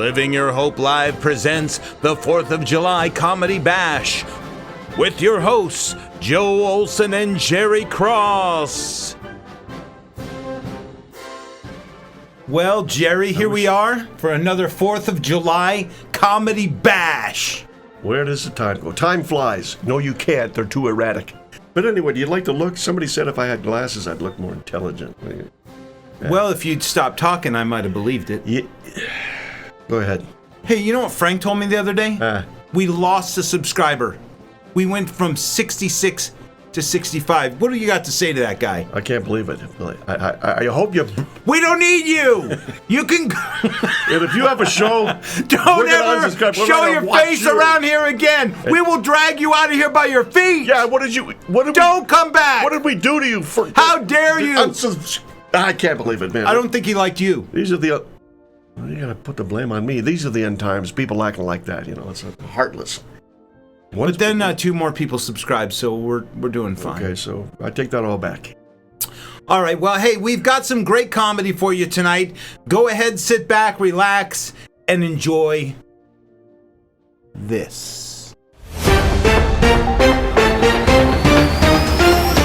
Living Your Hope Live presents the 4th of July Comedy Bash with your hosts, Joe Olsson and Gerry Cross. Well, Gerry, here we are for another 4th of July Comedy Bash. Where does the time go? Time flies. No, you can't. They're too erratic. But anyway, do you like to look? Somebody said if I had glasses, I'd look more intelligent. Yeah. Well, if you'd stopped talking, I might have believed it. Yeah. Go ahead. Hey, you know what Frank told me the other day? We lost a subscriber. We went from 66 to 65. What do you got to say to that guy? I can't believe it. I hope you... We don't need you! You can... And if you have a show... Don't ever show your face around here again! We will drag you out of here by your feet! Yeah, what did you... Don't come back! What did we do to you? How dare you! I can't believe it, man. I don't think he liked you. These are the... You gotta put the blame on me. These are the end times. People acting like that, you know. It's heartless. But then 2 more people subscribed, so we're doing fine. Okay, so I take that all back. All right, well, hey, we've got some great comedy for you tonight. Go ahead, sit back, relax, and enjoy this.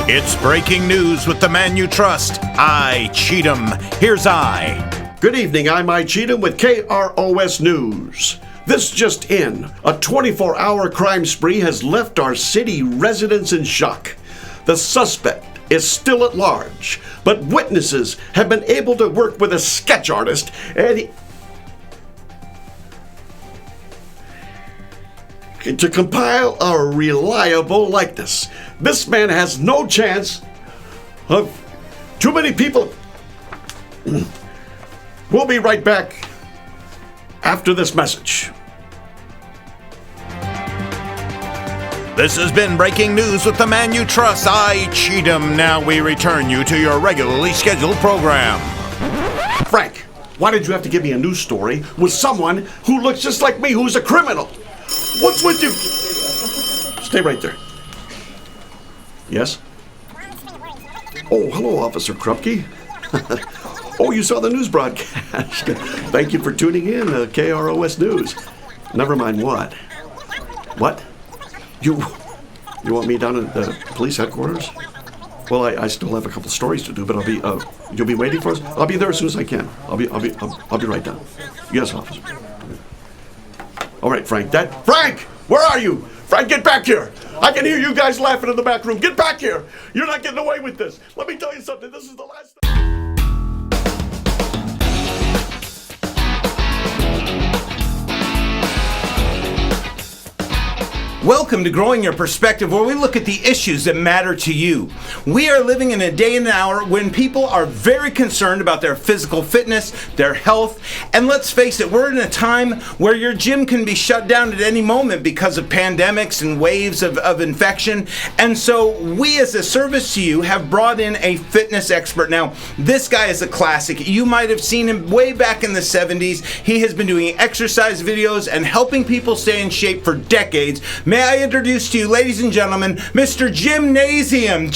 It's breaking news with the man you trust, I Cheatham. Here's I. Good evening, I'm I Cheatham with KROS News. This just in, a 24-hour crime spree has left our city residents in shock. The suspect is still at large, but witnesses have been able to work with a sketch artist and to compile a reliable likeness. This man has no chance of too many people. We'll be right back after this message. This has been breaking news with the man you trust, I Cheatham. Now we return you to your regularly scheduled program. Frank, why did you have to give me a news story with someone who looks just like me, who's a criminal? What's with you? Stay right there. Yes? Oh, hello, Officer Krupke. Oh, you saw the news broadcast. Thank you for tuning in to KROS News. Never mind what. What? You want me down at the police headquarters? Well, I still have a couple stories to do, but you'll be waiting for us? I'll be there as soon as I can. I'll be right down. Yes, officer. All right, Frank, Frank, where are you? Frank, get back here. I can hear you guys laughing in the back room. Get back here. You're not getting away with this. Let me tell you something. This is the last thing. Welcome to Growing Your Perspective, where we look at the issues that matter to you. We are living in a day and an hour when people are very concerned about their physical fitness, their health, and let's face it, we're in a time where your gym can be shut down at any moment because of pandemics and waves of infection. And so we, as a service to you, have brought in a fitness expert. Now, this guy is a classic. You might have seen him way back in the 70s. He has been doing exercise videos and helping people stay in shape for decades. May I introduce to you, ladies and gentlemen, Mr. Gymnasium.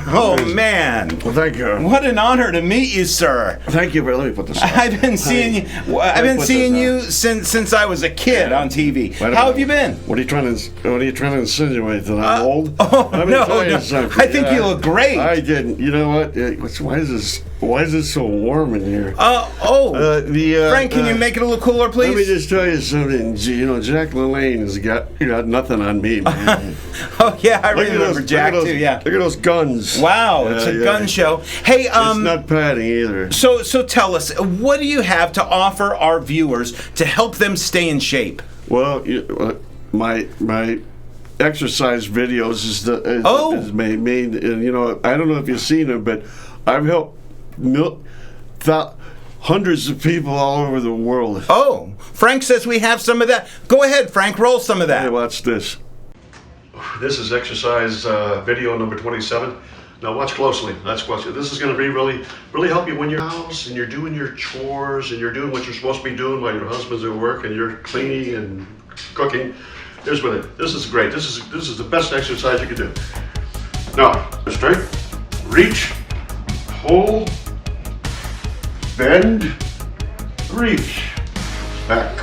Oh, man. Well, thank you. What an honor to meet you, sir. Thank you. Let me put this on. I've been seeing you since I was a kid on TV. How have you been? What are you trying to insinuate, that I'm old? Oh, no. I think you look great. I didn't. You know what? Why is this so warm in here? Frank, can you make it a little cooler, please? Let me just tell you something. You know, Jack LaLanne has got nothing on me, man. Oh, yeah, I remember Jack, too, yeah. Look at those guns. Wow, it's a gun show. Hey, it's not padding either. So tell us, what do you have to offer our viewers to help them stay in shape? Well, my exercise videos is made, and you know, I don't know if you've seen them, but I've helped hundreds of people all over the world. Oh, Frank says we have some of that. Go ahead, Frank, roll some of that. Hey, watch this. This is exercise video number 27. Now watch closely. This is going to be really help you when you're in the house and you're doing your chores and you're doing what you're supposed to be doing while your husband's at work and you're cleaning and cooking. Here's what it. This is great. This is the best exercise you can do. Now, straight, reach, hold, bend, reach, back,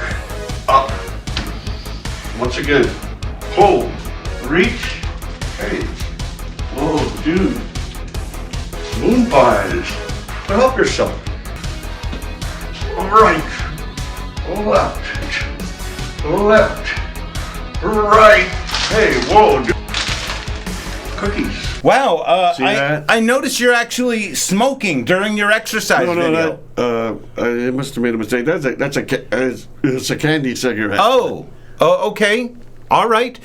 up. Once again, pull, reach, hey, whoa, dude, moon pies, help yourself. Right, left, right, hey, whoa, dude. Cookies. Wow, See that? I noticed you're actually smoking during your exercise video. I must have made a mistake. It's a candy cigarette. Oh, okay. All right.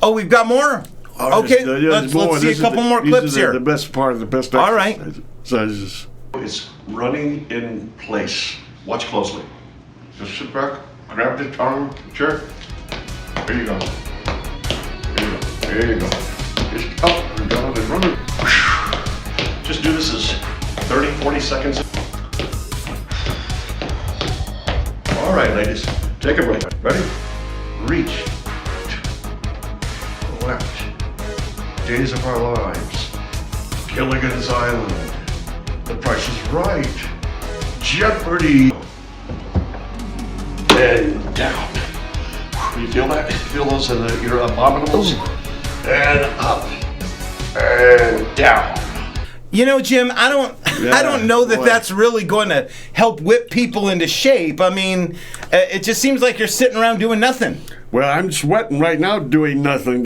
We've got more? Okay, let's see a couple more clips here. The best part of the best All right. exercises. It's running in place. Watch closely. Just sit back, grab the tongue, chair. There you go. There you go. Just up and down and run it. Just do this as 30, 40 seconds. All right, ladies, take a break. Ready? Reach. Left. Days of Our Lives. Gilligan's Island. The Price is Right. Jeopardy. And down. You feel that? Feel those in your abdominals? And up. And down. You know, Jim, I don't know that that's really going to help whip people into shape. I mean, it just seems like you're sitting around doing nothing. Well, I'm sweating right now doing nothing.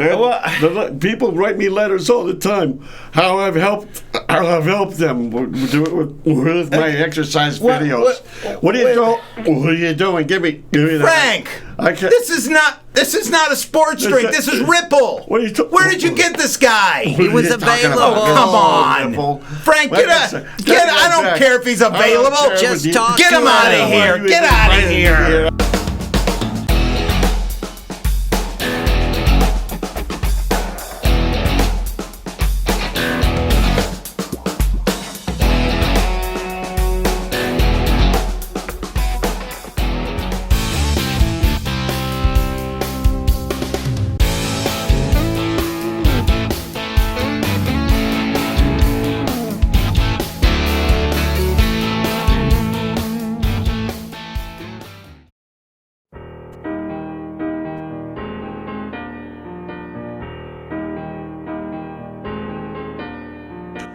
People write me letters all the time. How I've helped them with my exercise videos. What are you doing? Give me that. Frank, this is not a sports drink. This is Ripple. Where did you get this guy? He was available. Oh, come on, Frank. Get. I don't care if he's available. Just talk. Get him out of here. Get out of here.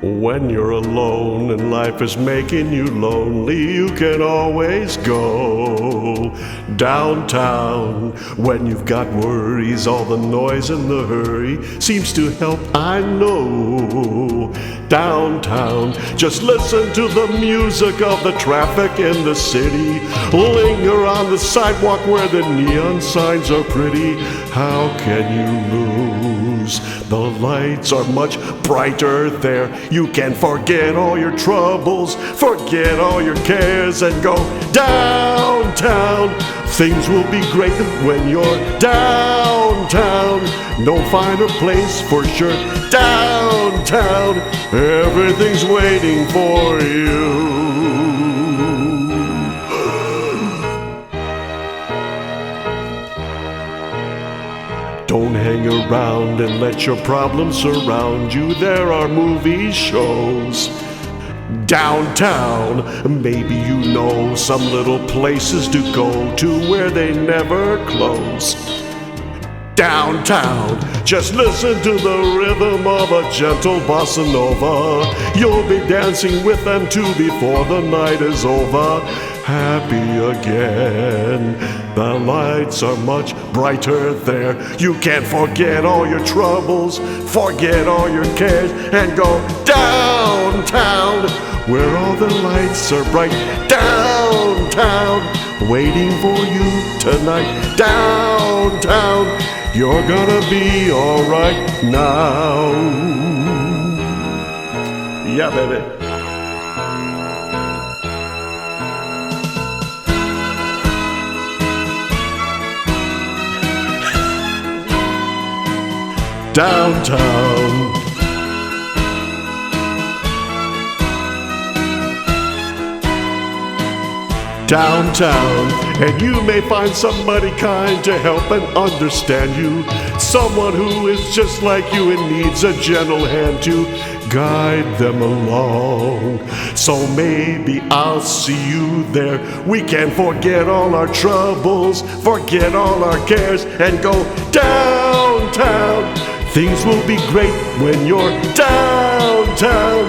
When you're alone and life is making you lonely, you can always go downtown. When you've got worries, all the noise and the hurry seems to help, I know. Downtown, just listen to the music of the traffic in the city. Linger on the sidewalk where the neon signs are pretty. How can you lose? The lights are much brighter there. You can forget all your troubles, forget all your cares, and go downtown. Things will be great when you're downtown. No finer place for sure. Downtown, everything's waiting for you. Don't hang around and let your problems surround you. There are movie shows downtown. Maybe you know some little places to go to where they never close. Downtown, just listen to the rhythm of a gentle bossa nova. You'll be dancing with them too before the night is over. Happy again. The lights are much brighter there. You can forget all your troubles, forget all your cares, and go downtown, where all the lights are bright. Downtown, waiting for you tonight. Downtown, you're gonna be alright now. Yeah, baby. Downtown. Downtown, and you may find somebody kind to help and understand you. Someone who is just like you and needs a gentle hand to guide them along. So maybe I'll see you there. We can forget all our troubles, forget all our cares, and go downtown. Things will be great when you're downtown.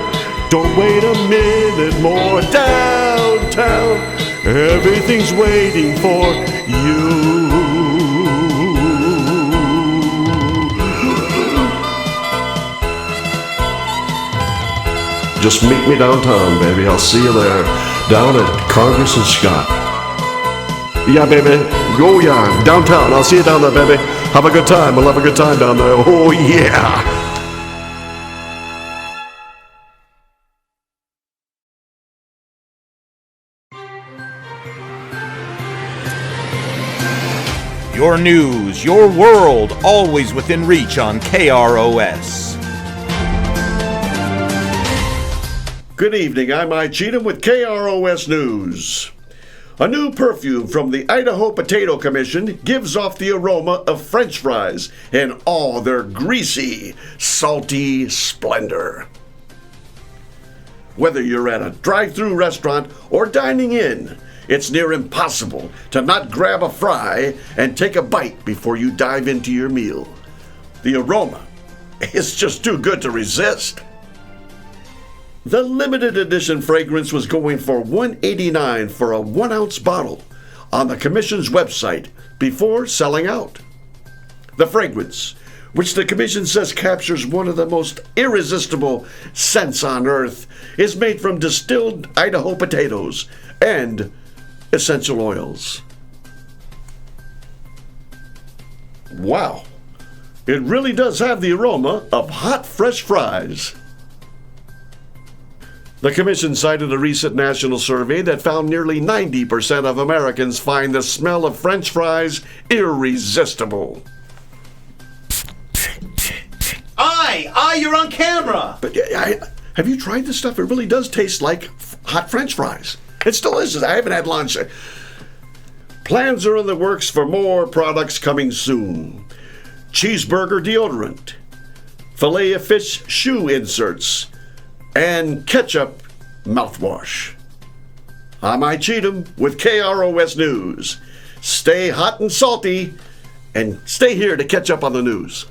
Don't wait a minute more. Downtown, everything's waiting for you. Just meet me downtown, baby. I'll see you there, down at Congress and Scott. Yeah, baby. Go, yeah. Downtown. I'll see you down there, baby. Have a good time. We'll have a good time down there. Oh, yeah. Your news, your world, always within reach on KROS. Good evening, I'm Mike Cheatham with KROS News. A new perfume from the Idaho Potato Commission gives off the aroma of French fries in all their greasy, salty splendor. Whether you're at a drive-through restaurant or dining in, it's near impossible to not grab a fry and take a bite before you dive into your meal. The aroma is just too good to resist. The limited edition fragrance was going for $1.89 for a 1-ounce bottle on the Commission's website before selling out. The fragrance, which the Commission says captures one of the most irresistible scents on earth, is made from distilled Idaho potatoes and essential oils. Wow, it really does have the aroma of hot, fresh fries. The Commission cited a recent national survey that found nearly 90% of Americans find the smell of French fries irresistible. You're on camera! But have you tried this stuff? It really does taste like hot French fries. It's delicious. I haven't had lunch. Plans are in the works for more products coming soon. Cheeseburger deodorant, filet of fish shoe inserts, and ketchup mouthwash. I'm Mike Cheatham with KROS News. Stay hot and salty, and stay here to catch up on the news.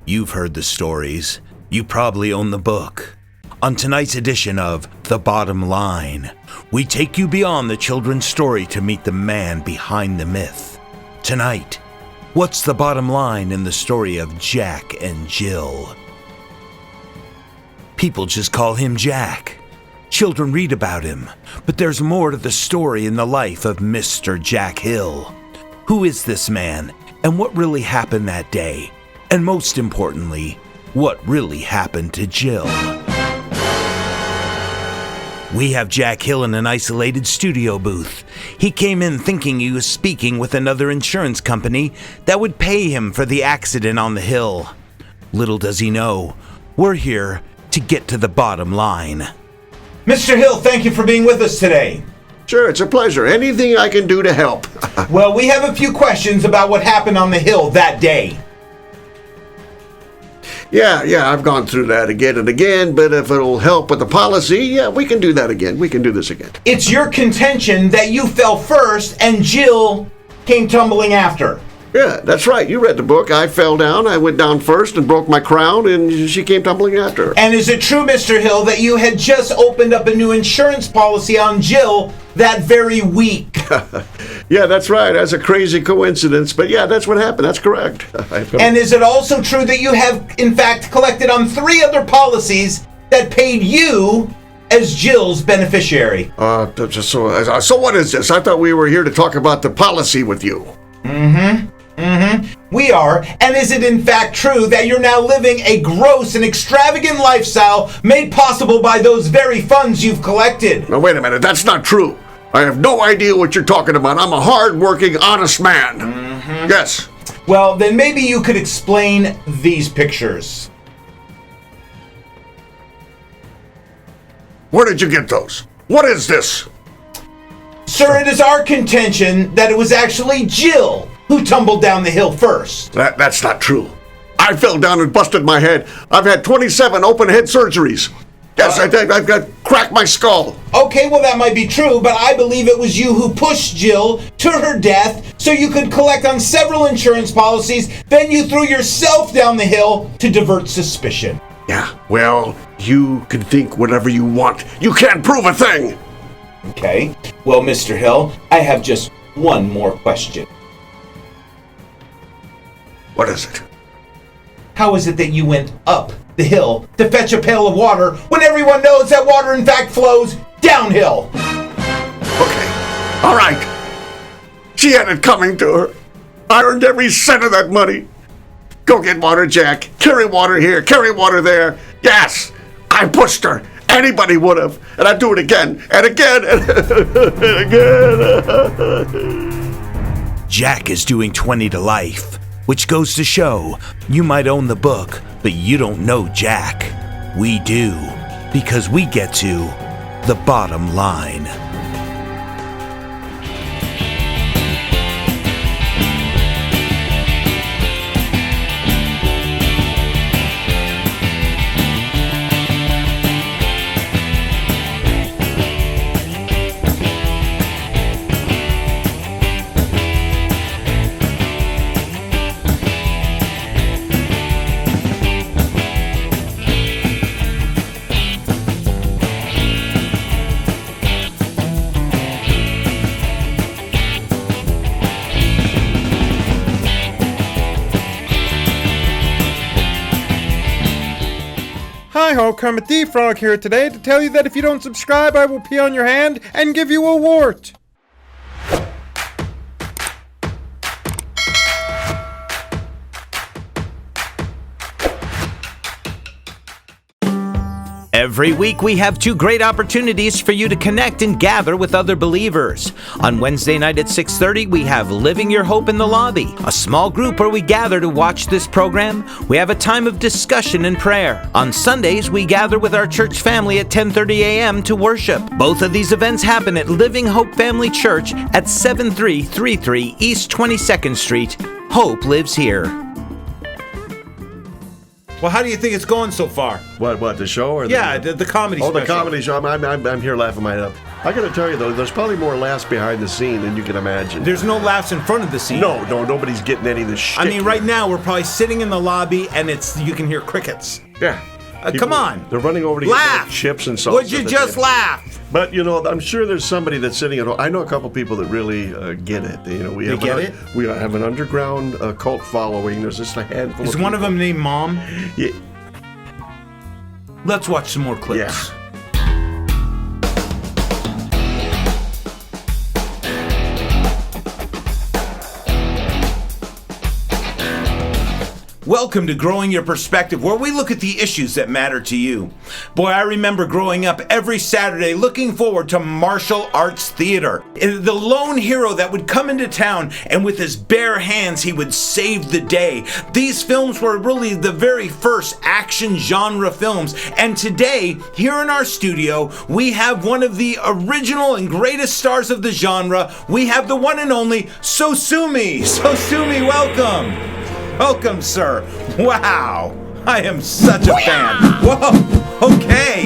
You've heard the stories. You probably own the book. On tonight's edition of The Bottom Line, we take you beyond the children's story to meet the man behind the myth. Tonight, what's the bottom line in the story of Jack and Jill? People just call him Jack. Children read about him, but there's more to the story in the life of Mr. Jack Hill. Who is this man, and what really happened that day? And most importantly, what really happened to Jill? We have Jack Hill in an isolated studio booth. He came in thinking he was speaking with another insurance company that would pay him for the accident on the hill. Little does he know, we're here to get to the bottom line. Mr. Hill, thank you for being with us today. Sure, it's a pleasure. Anything I can do to help. Well, we have a few questions about what happened on the hill that day. Yeah, I've gone through that again and again, but if it'll help with the policy, yeah, we can do that again. We can do this again. It's your contention that you fell first and Jill came tumbling after. Yeah, that's right. You read the book. I fell down. I went down first and broke my crown, and she came tumbling after her. And is it true, Mr. Hill, that you had just opened up a new insurance policy on Jill that very week? Yeah, that's right. That's a crazy coincidence. But yeah, that's what happened. That's correct. And is it also true that you have, in fact, collected on 3 other policies that paid you as Jill's beneficiary? So what is this? I thought we were here to talk about the policy with you. We are. And is it in fact true that you're now living a gross and extravagant lifestyle made possible by those very funds you've collected? Now, wait a minute. That's not true. I have no idea what you're talking about. I'm a hard-working, honest man. Yes. Well, then maybe you could explain these pictures. Where did you get those? What is this? Sir, it is our contention that it was actually Jill who tumbled down the hill first. That's not true. I fell down and busted my head. I've had 27 open head surgeries. Yes, I've got cracked my skull. Okay, well that might be true, but I believe it was you who pushed Jill to her death so you could collect on several insurance policies. Then you threw yourself down the hill to divert suspicion. Yeah, well, you can think whatever you want. You can't prove a thing. Okay, well, Mr. Hill, I have just one more question. What is it? How is it that you went up the hill to fetch a pail of water when everyone knows that water in fact flows downhill? Okay, all right. She had it coming to her. I earned every cent of that money. Go get water, Jack. Carry water here, carry water there. Yes, I pushed her. Anybody would have. And I'd do it again and again and again. Jack is doing 20 to life, which goes to show you might own the book, but you don't know Jack. We do, because we get to the bottom line. Hi-ho, Kermit the Frog here today to tell you that if you don't subscribe, I will pee on your hand and give you a wart. Every week we have 2 great opportunities for you to connect and gather with other believers. On Wednesday night at 6:30, we have Living Your Hope in the Lobby, a small group where we gather to watch this program. We have a time of discussion and prayer. On Sundays, we gather with our church family at 10:30 a.m. to worship. Both of these events happen at Living Hope Family Church at 7333 East 22nd Street. Hope lives here. Well, how do you think it's going so far? What, the show? Or the comedy special? special. Oh, the comedy show. I'm here laughing my head up. I gotta tell you, though, there's probably more laughs behind the scene than you can imagine. There's no laughs in front of the scene. No, nobody's getting any of this shit. I mean, right now, we're probably sitting in the lobby, and you can hear crickets. Yeah. Come on. They're running over to laugh. Get chips and salsa. Would you just laugh? But, I'm sure there's somebody that's sitting at home. I know a couple people that really get it. We have an underground cult following. There's just a handful Is of one of them named Mom? Yeah. Let's watch some more clips. Yeah. Welcome to Growing Your Perspective, where we look at the issues that matter to you. Boy, I remember growing up every Saturday looking forward to martial arts theater. The lone hero that would come into town and with his bare hands he would save the day. These films were really the very first action genre films. And today, here in our studio, we have one of the original and greatest stars of the genre. We have the one and only Sosumi. Sosumi, welcome. Welcome, sir. Wow. I am such a fan. Whoa. Okay.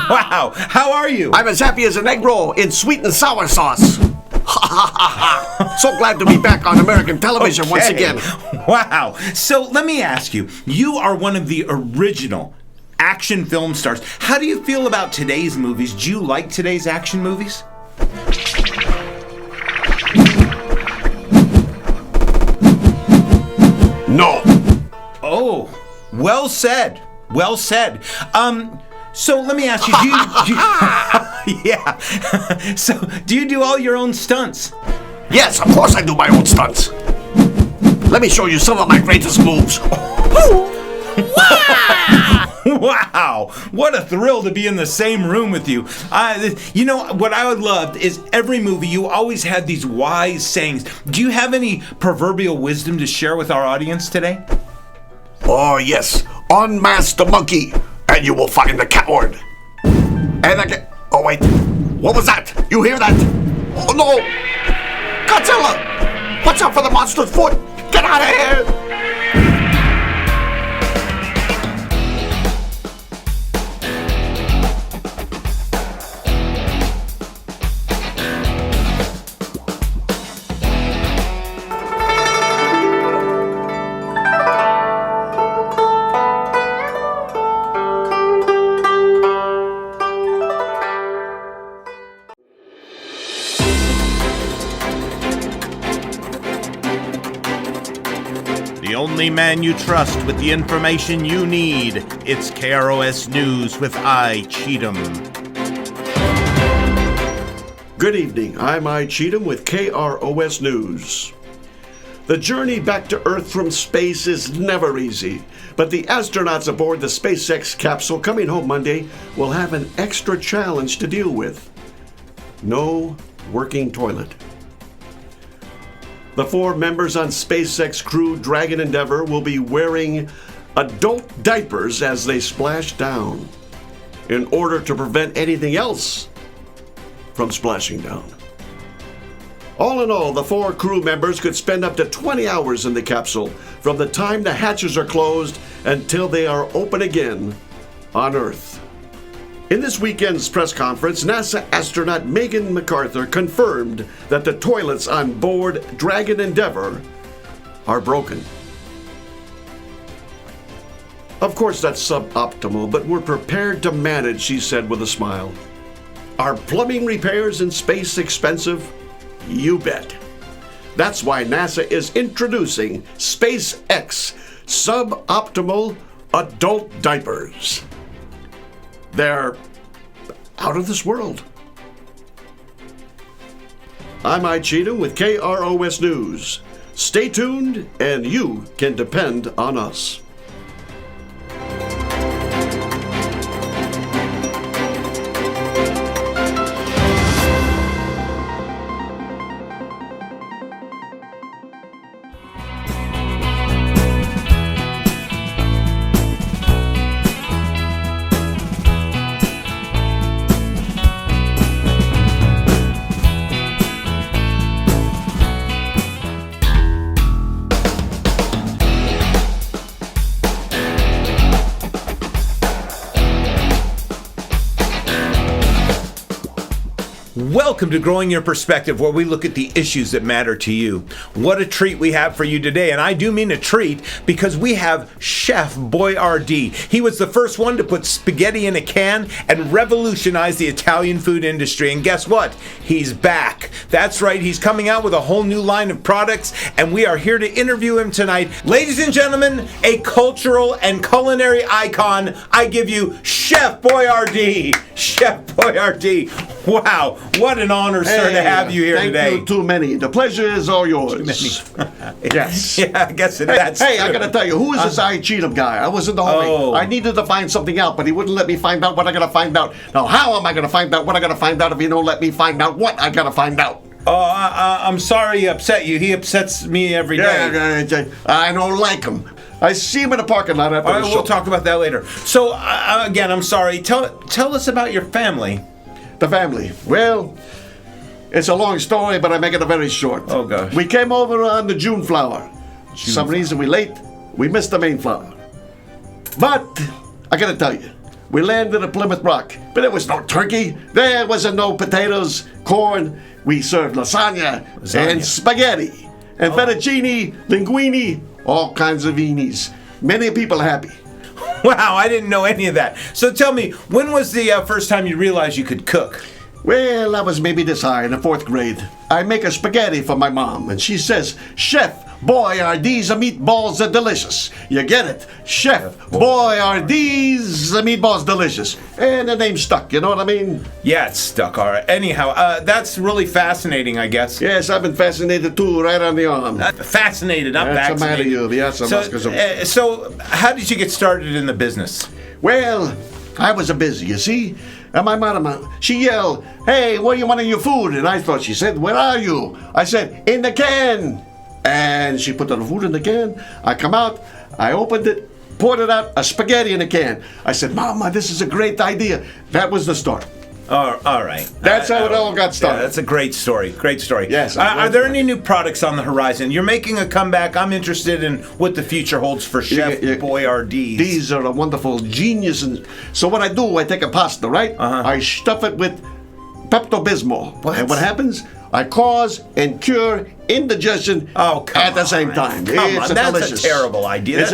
Wow. How are you? I'm as happy as an egg roll in sweet and sour sauce. So glad to be back on American television once Okay. again. Wow. So let me ask you, you are one of the original action film stars. How do you feel about today's movies? Do you like today's action movies? No. Oh, well said. Well said. So let me ask you, yeah. So do you do all your own stunts? Yes, of course I do my own stunts. Let me show you some of my greatest moves. Wow, what a thrill to be in the same room with you. You know, what I would love is every movie you always had these wise sayings. Do you have any proverbial wisdom to share with our audience today? Oh, yes. Unmask the monkey, and you will find the coward. And again. Oh, wait. What was that? You hear that? Oh, no. Godzilla! Watch out for the monster's foot! Get out of here! The only man you trust with the information you need. It's KROS News with I, Cheatham. Good evening. I'm I, Cheatham with KROS News. The journey back to Earth from space is never easy, but the astronauts aboard the SpaceX capsule coming home Monday will have an extra challenge to deal with. No working toilet. The 4 members on SpaceX crew Dragon Endeavour will be wearing adult diapers as they splash down in order to prevent anything else from splashing down. All in all, the 4 crew members could spend up to 20 hours in the capsule from the time the hatches are closed until they are open again on Earth. In this weekend's press conference, NASA astronaut Megan MacArthur confirmed that the toilets on board Dragon Endeavour are broken. Of course, that's suboptimal, but we're prepared to manage, she said with a smile. Are plumbing repairs in space expensive? You bet. That's why NASA is introducing SpaceX suboptimal adult diapers. They're out of this world. I'm I, Cheatham with KROS News. Stay tuned, and you can depend on us. Welcome to Growing Your Perspective, where we look at the issues that matter to you. What a treat we have for you today, and I do mean a treat because we have Chef Boyardee. He was the first one to put spaghetti in a can and revolutionize the Italian food industry, and guess what? He's back. That's right, he's coming out with a whole new line of products, and we are here to interview him tonight. Ladies and gentlemen, a cultural and culinary icon, I give you Chef Boyardee. Chef Boyardee. Wow, what an honor, sir, to have you here today. Thank you, too many. The pleasure is all yours. Yes. Yeah, I guess that's Hey, true. I gotta tell you, who is this I Cheatham guy? I was in the home. Oh. I needed to find something out, but he wouldn't let me find out what I gotta find out. Now, how am I gonna find out what I gotta find out if he don't let me find out what I gotta find out? Oh, I'm sorry he upset you. He upsets me every day. Yeah, I don't like him. I see him in the parking lot after All right, the show. we'll talk about that later. So, again, I'm sorry. Tell us about your family. The family. Well, it's a long story, but I make it a very short. Oh, gosh. We came over on the June flower. Some reason we late. We missed the main flower. But I gotta tell you, we landed at Plymouth Rock, but there was no turkey. There wasn't no potatoes, corn. We served lasagna. And spaghetti and fettuccine, linguine, all kinds of weenies. Many people happy. Wow, I didn't know any of that. So tell me, when was the first time you realized you could cook? Well, I was maybe this high in the 4th grade. I make a spaghetti for my mom, and she says, "Chef, boy, are these meatballs delicious." You get it? Chef, boy, are these meatballs delicious. And the name stuck, you know what I mean? Yeah, it's stuck, all right. Anyhow, that's really fascinating, I guess. Yes, I've been fascinated too, right on the arm. Fascinated, not That's the matter, vaccinated. you. Yes, So, how did you get started in the business? Well, I was busy, you see? And my mama, she yelled, "Hey, what do you want in your food?" And I thought she said, "Where are you?" I said, "In the can." And she put the food in the can. I come out, I opened it, poured it out, a spaghetti in a can. I said, "Mama, this is a great idea." That was the start. All right. That's how it all got started. Yeah, that's a great story. Great story. Yes, Are there any new products on the horizon? You're making a comeback. I'm interested in what the future holds for Chef Boyardee's. These are a wonderful genius. And so what I do, I take a pasta, right? I stuff it with Pepto-Bismol. What? And what happens? I cause and cure indigestion at the same time. Come on, that's delicious. a terrible idea.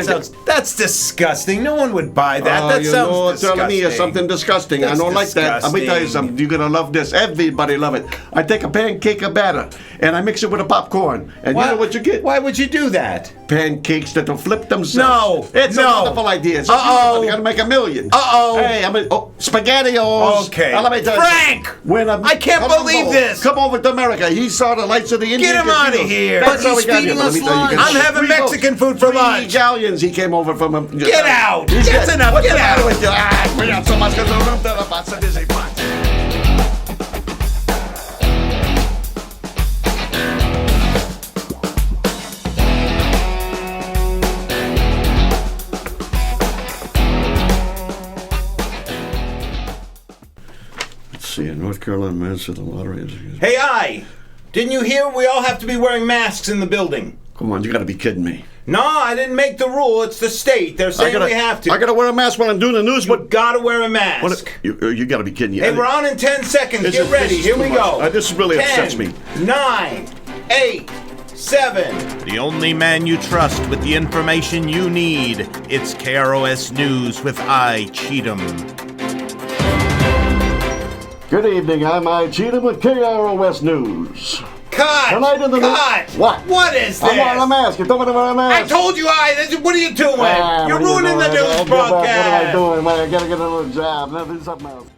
That's disgusting. No one would buy that. That you sounds know, disgusting. telling me something disgusting. That's I don't like that. Let me tell you something. You're gonna love this. Everybody love it. I take a pancake of batter and I mix it with a popcorn. And you know what you get? Why would you do that? Pancakes that'll flip themselves. No, It's a wonderful idea. It's you gotta make a million. Hey, SpaghettiOs. Okay. Now, let me tell you Frank! I can't believe this. Come over to America. He saw the lights of the Indian Get him out of casinos. here. That's But how he's we got feeding here. Let us me tell you, lunch. you I'm get having three Mexican food for 3 lunch. galleons he came over from him. Get out. He's That's dead. enough. What's Get the matter out. with you? We got so much because the pasta busy punch. See, in North Carolina, Manchester, the lottery is. Hey, didn't you hear we all have to be wearing masks in the building? Come on, you gotta be kidding me. No, I didn't make the rule. It's the state. They're saying we have to. I gotta wear a mask when I'm doing the news. You gotta wear a mask. You gotta be kidding me. Hey, we're on in 10 seconds. This Get is- ready. this is Here too we much. go. This really 10, upsets me. 9, 8, 7. The only man you trust with the information you need. It's KROS News with I, Cheatham. Good evening, I'm I Cheatham with KROS News. Cut! Tonight in the Cut! What? What is this? I'm wearing a mask. You told me to wear a mask. I told you what are you doing? You're what are you ruining the doing? news What broadcast. am I doing? Man, I gotta get another job. Now, do something else.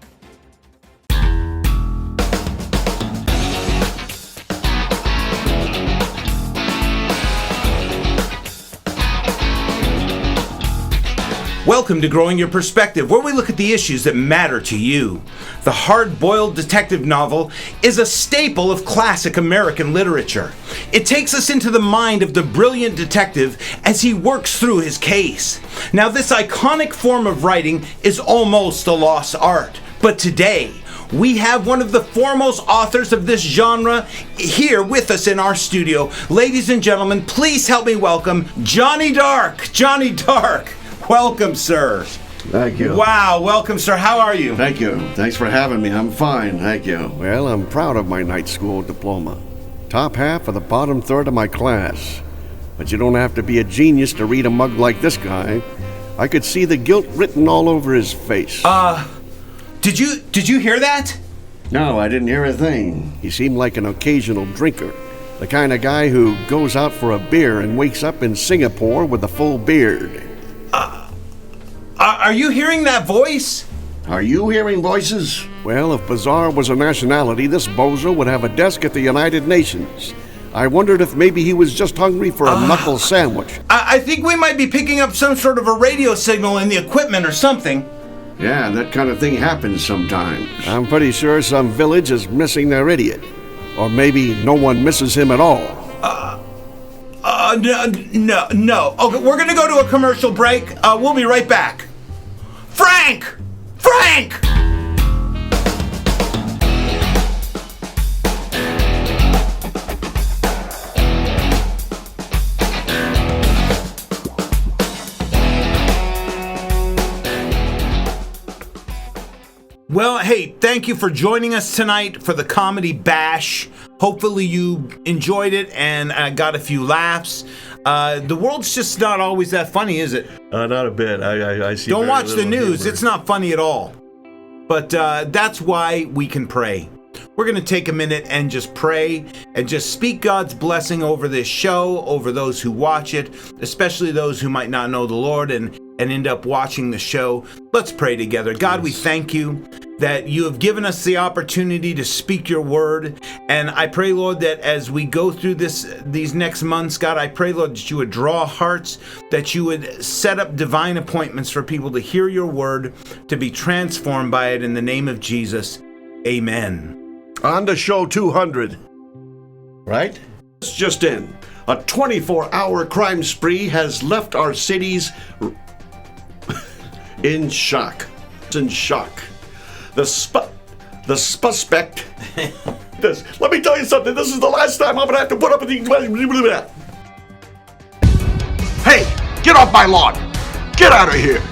Welcome to Growing Your Perspective, where we look at the issues that matter to you. The hard-boiled detective novel is a staple of classic American literature. It takes us into the mind of the brilliant detective as he works through his case. Now, this iconic form of writing is almost a lost art, but today, we have one of the foremost authors of this genre here with us in our studio. Ladies and gentlemen, please help me welcome Johnny Dark. Johnny Dark. Welcome, sir. Thank you. Wow, welcome, sir. How are you? Thank you. Thanks for having me. I'm fine. Thank you. Well, I'm proud of my night school diploma. Top half of the bottom third of my class. But you don't have to be a genius to read a mug like this guy. I could see the guilt written all over his face. Did you hear that? No, I didn't hear a thing. He seemed like an occasional drinker. The kind of guy who goes out for a beer and wakes up in Singapore with a full beard. Are you hearing that voice? Are you hearing voices? Well, if Bizarre was a nationality, this bozo would have a desk at the United Nations. I wondered if maybe he was just hungry for a knuckle sandwich. I think we might be picking up some sort of a radio signal in the equipment or something. Yeah, that kind of thing happens sometimes. I'm pretty sure some village is missing their idiot. Or maybe no one misses him at all. No. Okay, we're gonna go to a commercial break. We'll be right back. Frank! Well, hey, thank you for joining us tonight for the Comedy Bash. Hopefully you enjoyed it and got a few laughs. The world's just not always that funny, is it? Not a bit. I see. Don't watch the news. It's not funny at all. But that's why we can pray. We're going to take a minute and just pray and just speak God's blessing over this show, over those who watch it, especially those who might not know the Lord and end up watching the show. Let's pray together. God, we thank you that you have given us the opportunity to speak your word. And I pray, Lord, that as we go through these next months, God, I pray, Lord, that you would draw hearts, that you would set up divine appointments for people to hear your word, to be transformed by it in the name of Jesus. Amen. On to show 200. Right? It's just in. A 24-hour crime spree has left our cities in shock. In shock. The suspect. Let me tell you something. This is the last time I'm gonna have to put up with these. Hey, get off my lawn! Get out of here!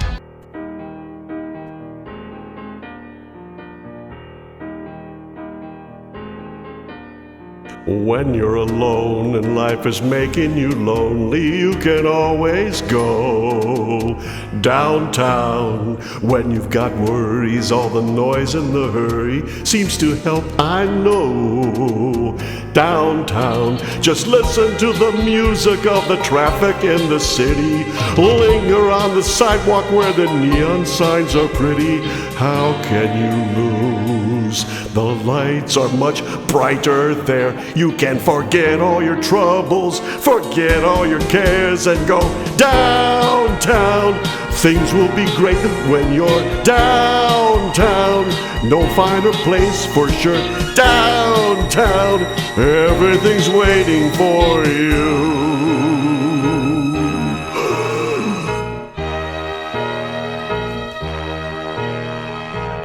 When you're alone and life is making you lonely, you can always go downtown. When you've got worries, all the noise and the hurry seems to help, I know. Downtown, just listen to the music of the traffic in the city. Linger on the sidewalk where the neon signs are pretty. How can you lose? The lights are much brighter there. You can forget all your troubles, forget all your cares, and go downtown. Things will be great when you're downtown. No finer place for sure. Downtown, everything's waiting for you.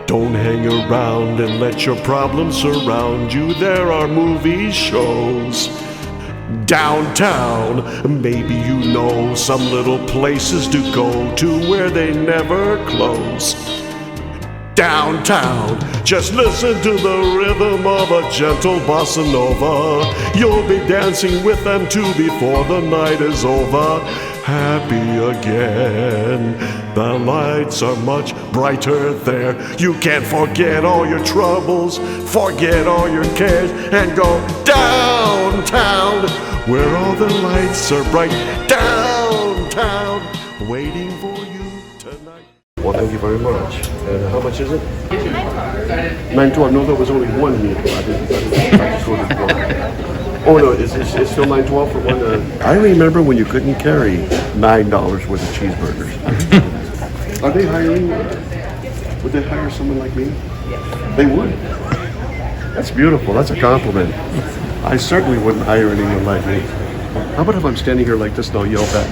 Don't hang around and let your problems surround you. There are movie shows downtown. Maybe you know some little places to go to where they never close. Downtown, just listen to the rhythm of a gentle bossa nova. You'll be dancing with them too before the night is over. Happy again. The lights are much brighter there. You can forget all your troubles, forget all your cares, and go downtown, where all the lights are bright. Downtown, waiting for you tonight. Well, thank you very much. And how much is it? $9.12. No, there was only one meal. I just ordered one. Oh no, it's still $9.12 for one. I remember when you couldn't carry $9 worth of cheeseburgers. Are they hiring? Would they hire someone like me? Yes. They would. That's beautiful. That's a compliment. I certainly wouldn't hire anyone like me. How about if I'm standing here like this and I'll yell back?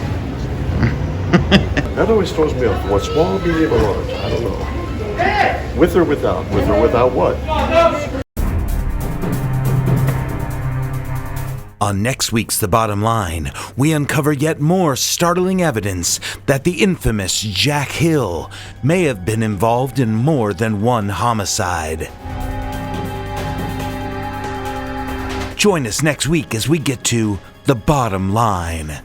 That always throws me off. What small, medium, or large? I don't know. With or without? With or without what? On next week's The Bottom Line, we uncover yet more startling evidence that the infamous Jack Hill may have been involved in more than one homicide. Join us next week as we get to The Bottom Line.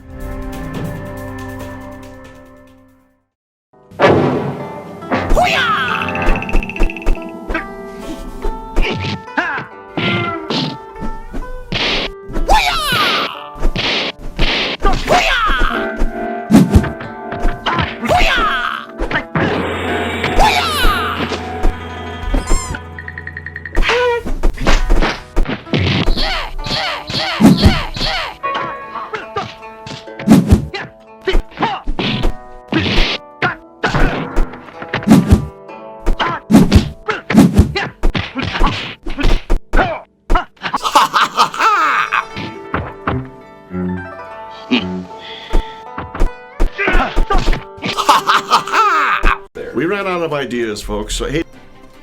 We ran out of ideas, folks. So, hey,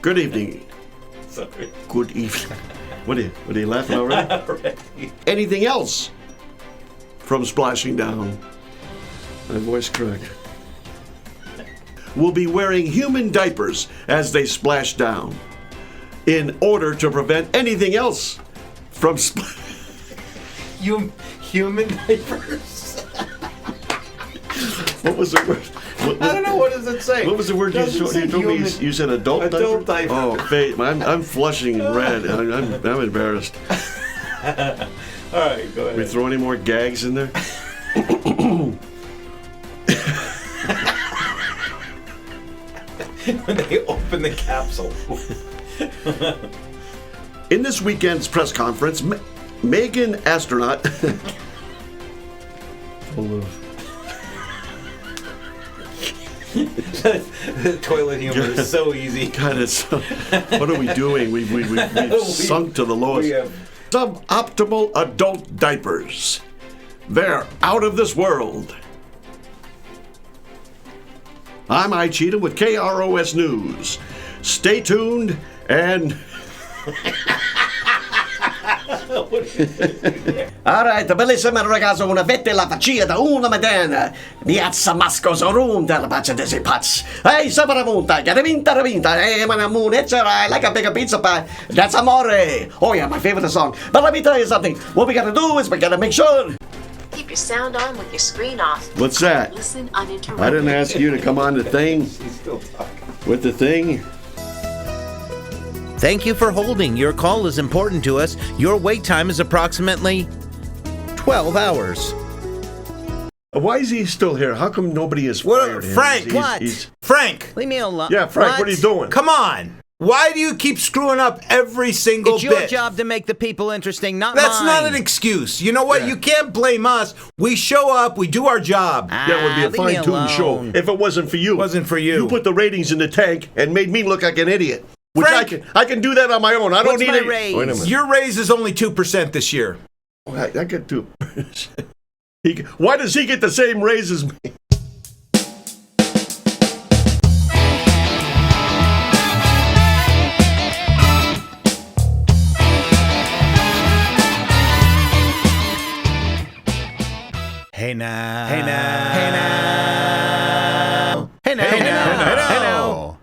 good evening. Sorry. Good evening. What are you laughing already? Anything else from splashing down? My voice cracked. will be wearing human diapers as they splash down in order to prevent anything else from Human diapers. What was the word? I don't know. What does it say? What was the word you told me? You said adult diaper. Oh, Faith, I'm flushing in red. I'm embarrassed. All right, go ahead. We throw any more gags in there? When they open the capsule. In this weekend's press conference, Megan astronaut. The toilet humor is so easy. God, what are we doing? We've sunk to the lowest. Suboptimal adult diapers. They're out of this world. I'm Cheetah with KROS News. Stay tuned and... Alright, bellissima ragazzo, una vette la faccia da una mattina. Piazza Mascoso room della pace desi pazz. Ehi, saparamunta, che ravinta. Hey, man, moon, it's alright, like a bigger pizza pie. That's amore. Oh yeah, my favorite song. But let me tell you something. What we gotta do is we gotta make sure... Keep your sound on with your screen off. What's that? Listen uninterrupted. I didn't ask you to come on the thing. He's still talking. With the thing. Thank you for holding. Your call is important to us. Your wait time is approximately 12 hours. Why is he still here? How come nobody has fired him? Frank, Frank. Leave me alone. Yeah, Frank, what are you doing? Come on. Why do you keep screwing up every single It's your bit? job to make the people interesting, not That's mine. not an excuse. You know what? You can't blame us. We show up. We do our job. That would be a leave me fine-tuned show alone. if it wasn't for you. Wasn't for you. You put the ratings in the tank and made me look like an idiot. Which Frank! I can do that on my own. I don't What's need my it. raise? Wait a minute. Your raise is only 2% this year. I get 2%. Why does he get the same raise as me? Hey now. Hey now. Hey now. Hey now. Hey now. Hey now.